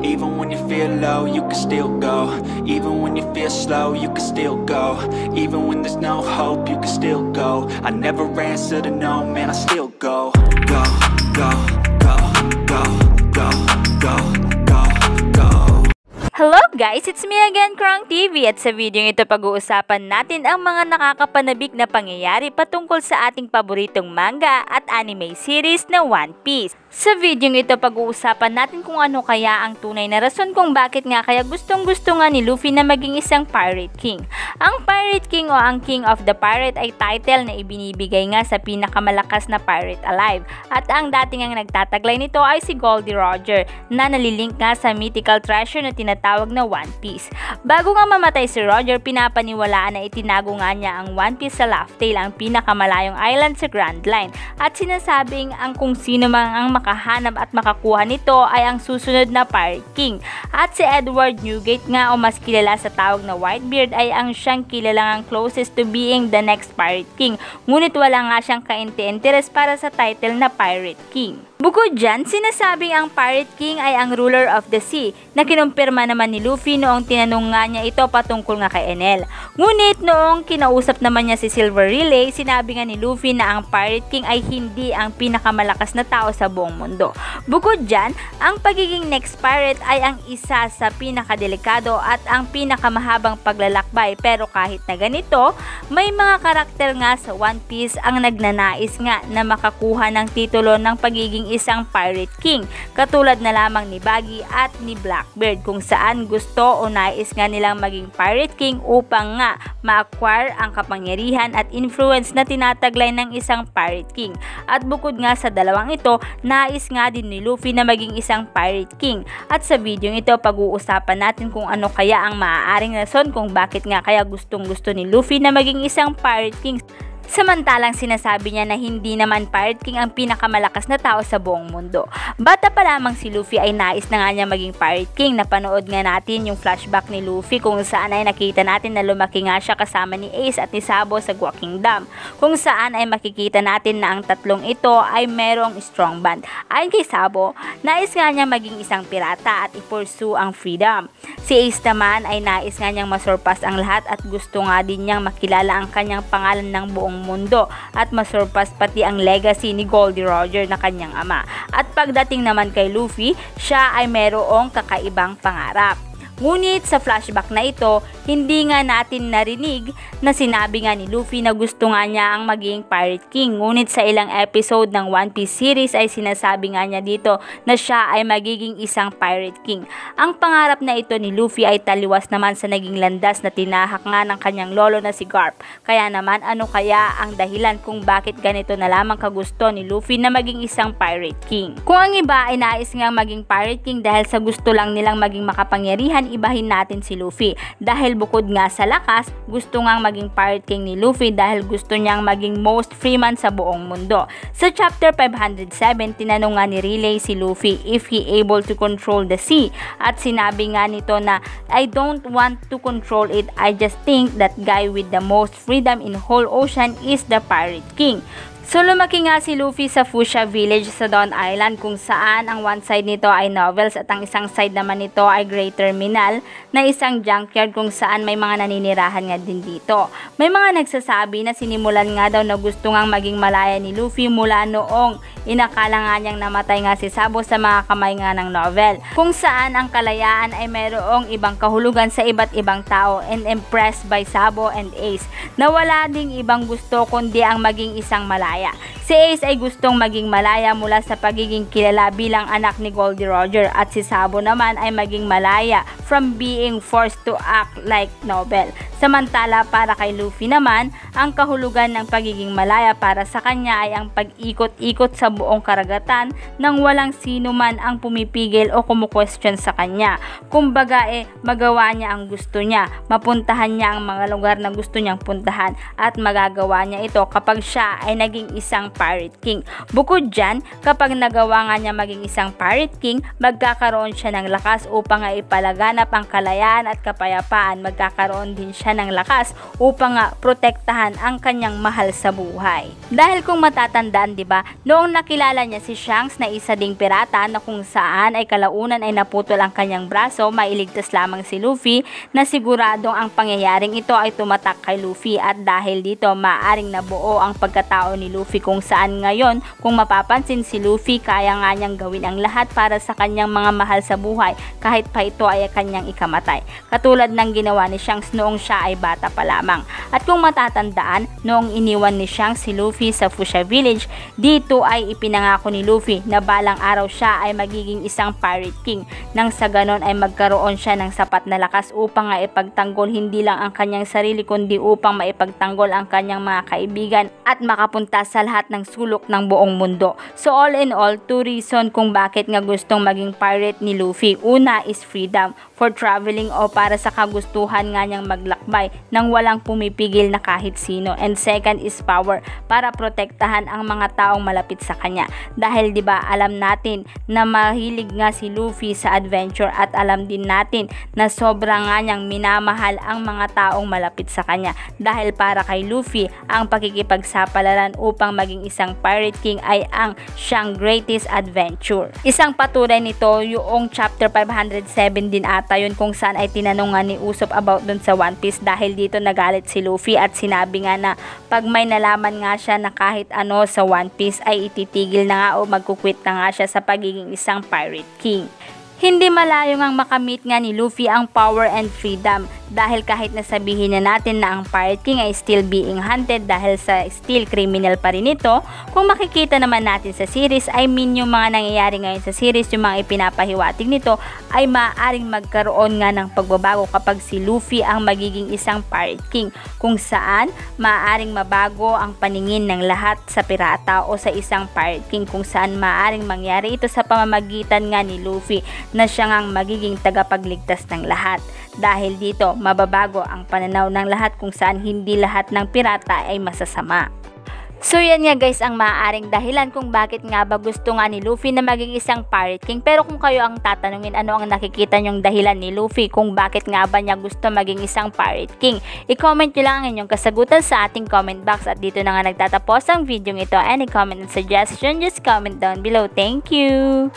Even when you feel low, you can still go. Even when you feel slow, you can still go. Even when there's no hope, you can still go. I never answer to no, man, I still go. Go, go, go, go, go, go, go, go. Hello guys! It's me again, Krang TV, at sa video ito pag-uusapan natin ang mga nakakapanabik na pangyayari patungkol sa ating paboritong manga at anime series na One Piece. Sa video ito pag-uusapan natin kung ano kaya ang tunay na rason kung bakit nga kaya gustong-gusto nga ni Luffy na maging isang Pirate King. Ang Pirate King o ang King of the Pirate ay title na ibinibigay nga sa pinakamalakas na pirate alive, at ang dating ang nagtataglay nito ay si Goldie Roger na nalilink nga sa mythical treasure na tinatawag na One Piece. Bago nga mamatay si Roger, pinapaniwalaan na itinago nga niya ang One Piece sa Laugh Tale, ang pinakamalayong island sa Grand Line, at sinasabing ang kung sino mang ang makahanap at makakuha nito ay ang susunod na Pirate King. At si Edward Newgate nga, o mas kilala sa tawag na Whitebeard, ay ang siyang kilalang closest to being the next Pirate King, ngunit wala nga siyang kainte-interes para sa title na Pirate King. Bukod dyan, sinasabing ang Pirate King ay ang ruler of the sea, na kinumpirma naman ni Luffy noong tinanong nga niya ito patungkol nga kay Enel. Ngunit noong kinausap naman niya si Silver Relay, sinabi nga ni Luffy na ang Pirate King ay hindi ang pinakamalakas na tao sa buong mundo. Bukod dyan, ang pagiging next pirate ay ang isa sa pinakadelikado at ang pinakamahabang paglalakbay, pero kahit na ganito, may mga karakter nga sa One Piece ang nagnanais nga na makakuha ng titulo ng pagiging isang Pirate King, katulad na lamang ni Baggy at ni Blackbeard, kung saan gusto o nais nga nilang maging Pirate King upang nga ma-acquire ang kapangyarihan at influence na tinataglay ng isang Pirate King. At bukod nga sa dalawang ito, nais nga din ni Luffy na maging isang Pirate King. At sa video ito, pag-uusapan natin kung ano kaya ang maaaring rason kung bakit nga kaya gustong-gusto ni Luffy na maging isang Pirate King, samantalang sinasabi niya na hindi naman Pirate King ang pinakamalakas na tao sa buong mundo. Bata pa lamang si Luffy ay nais na nga niya maging Pirate King. Napanood nga natin yung flashback ni Luffy kung saan ay nakita natin na lumaki nga siya kasama ni Ace at ni Sabo sa Gua Kingdom, kung saan ay makikita natin na ang tatlong ito ay merong strong bond. Ayon kay Sabo, nais nga niya maging isang pirata at i-pursue ang freedom. Si Ace naman ay nais nga niyang masurpass ang lahat at gusto nga din niyang makilala ang kanyang pangalan ng buong mundo at masurpass pati ang legacy ni Goldie Roger na kanyang ama. At pagdating naman kay Luffy, siya ay merong kakaibang pangarap. Ngunit sa flashback na ito, hindi nga natin narinig na sinabi nga ni Luffy na gusto nga niya ang maging Pirate King. Ngunit sa ilang episode ng One Piece series ay sinasabi nga niya dito na siya ay magiging isang Pirate King. Ang pangarap na ito ni Luffy ay taliwas naman sa naging landas na tinahak nga ng kanyang lolo na si Garp. Kaya naman, ano kaya ang dahilan kung bakit ganito na lamang kagusto ni Luffy na maging isang Pirate King? Kung ang iba ay nais nga maging Pirate King dahil sa gusto lang nilang maging makapangyarihan, ibahin natin si Luffy. Dahil bukod nga sa lakas, gusto ngang maging Pirate King ni Luffy dahil gusto niyang maging most free man sa buong mundo. Sa chapter 507, tinanong nga ni Relay si Luffy if he able to control the sea, at sinabi nga nito na I don't want to control it, I just think that guy with the most freedom in whole ocean is the Pirate King. So lumaki nga si Luffy sa Fuchsia Village sa Dawn Island, kung saan ang one side nito ay novels at ang isang side naman nito ay Great Terminal na isang junkyard kung saan may mga naninirahan nga din dito. May mga nagsasabi na sinimulan nga daw na gusto ngang maging malaya ni Luffy mula noong inakala nga niyang namatay nga si Sabo sa mga kamay nga ng novel, kung saan ang kalayaan ay mayroong ibang kahulugan sa iba't ibang tao, and impressed by Sabo and Ace na wala ding ibang gusto kundi ang maging isang malaya. Si Ace ay gustong maging malaya mula sa pagiging kilala bilang anak ni Goldie Roger, at si Sabo naman ay maging malaya from being forced to act like noble. Samantala para kay Luffy naman, ang kahulugan ng pagiging malaya para sa kanya ay ang pag-ikot-ikot sa buong karagatan nang walang sino man ang pumipigil o kumu-question sa kanya. Kumbaga magawa niya ang gusto niya, mapuntahan niya ang mga lugar na gusto niyang puntahan, at magagawa niya ito kapag siya ay naging isang Pirate King. Bukod dyan, kapag nagawa nga niya maging isang Pirate King, magkakaroon siya ng lakas upang ipalaganap ang kalayaan at kapayapaan. Magkakaroon din siya siya ng lakas upang protektahan ang kanyang mahal sa buhay. Dahil kung matatandaan, di ba, noong nakilala niya si Shanks na isa ding pirata na kung saan ay kalaunan ay naputol ang kanyang braso, mailigtas lamang si Luffy na siguradong ang pangyayaring ito ay tumatak kay Luffy, at dahil dito maaring nabuo ang pagkatao ni Luffy kung saan ngayon kung mapapansin si Luffy kaya nga niyang gawin ang lahat para sa kanyang mga mahal sa buhay kahit pa ito ay kanyang ikamatay. Katulad ng ginawa ni Shanks noong siya ay bata pa lamang. At kung matatandaan, noong iniwan ni Shanks si Luffy sa Fuchsia Village, dito ay ipinangako ni Luffy na balang araw siya ay magiging isang Pirate King, nang sa ganon ay magkaroon siya ng sapat na lakas upang ipagtanggol hindi lang ang kanyang sarili kundi upang maipagtanggol ang kanyang mga kaibigan at makapunta sa lahat ng sulok ng buong mundo. So all in all, two reason kung bakit nga gustong maging pirate ni Luffy. Una is freedom for traveling o para sa kagustuhan nga niyang maglakbay nang walang pumipigil na kahit sino. And second is power para protektahan ang mga taong malapit sa kanya. Dahil 'di ba alam natin na mahilig nga si Luffy sa adventure at alam din natin na sobra nga niyang minamahal ang mga taong malapit sa kanya. Dahil para kay Luffy, ang pakikipagsapalaran upang maging isang Pirate King ay ang siyang greatest adventure. Isang patunay nito yung chapter 507 din ata yun kung saan ay tinanong nga ni Usopp about dun sa One Piece, dahil dito nagalit si Luffy at sinabi nga na pag may nalaman nga siya na kahit ano sa One Piece ay ititigil na nga o magkukwit na nga siya sa pagiging isang Pirate King. Hindi malayo ngang makamit nga ni Luffy ang power and freedom, dahil kahit nasabihin na natin na ang Pirate King ay still being hunted dahil sa still criminal pa rin ito, kung makikita naman natin sa series, I mean yung mga nangyayari ngayon sa series, yung mga ipinapahiwatig nito ay maaaring magkaroon nga ng pagbabago kapag si Luffy ang magiging isang Pirate King, kung saan maaaring mabago ang paningin ng lahat sa pirata o sa isang Pirate King, kung saan maaaring mangyari ito sa pamamagitan nga ni Luffy na siya ngang magiging tagapagligtas ng lahat. Dahil dito, mababago ang pananaw ng lahat kung saan hindi lahat ng pirata ay masasama. So yan nga guys ang maaaring dahilan kung bakit nga ba gusto nga ni Luffy na maging isang Pirate King. Pero kung kayo ang tatanungin ano ang nakikita nyong dahilan ni Luffy kung bakit nga ba niya gusto maging isang Pirate King, i-comment nyo lang ang inyong kasagutan sa ating comment box. At dito na nga nagtatapos ang video ito. Any comment and suggestion, just comment down below. Thank you!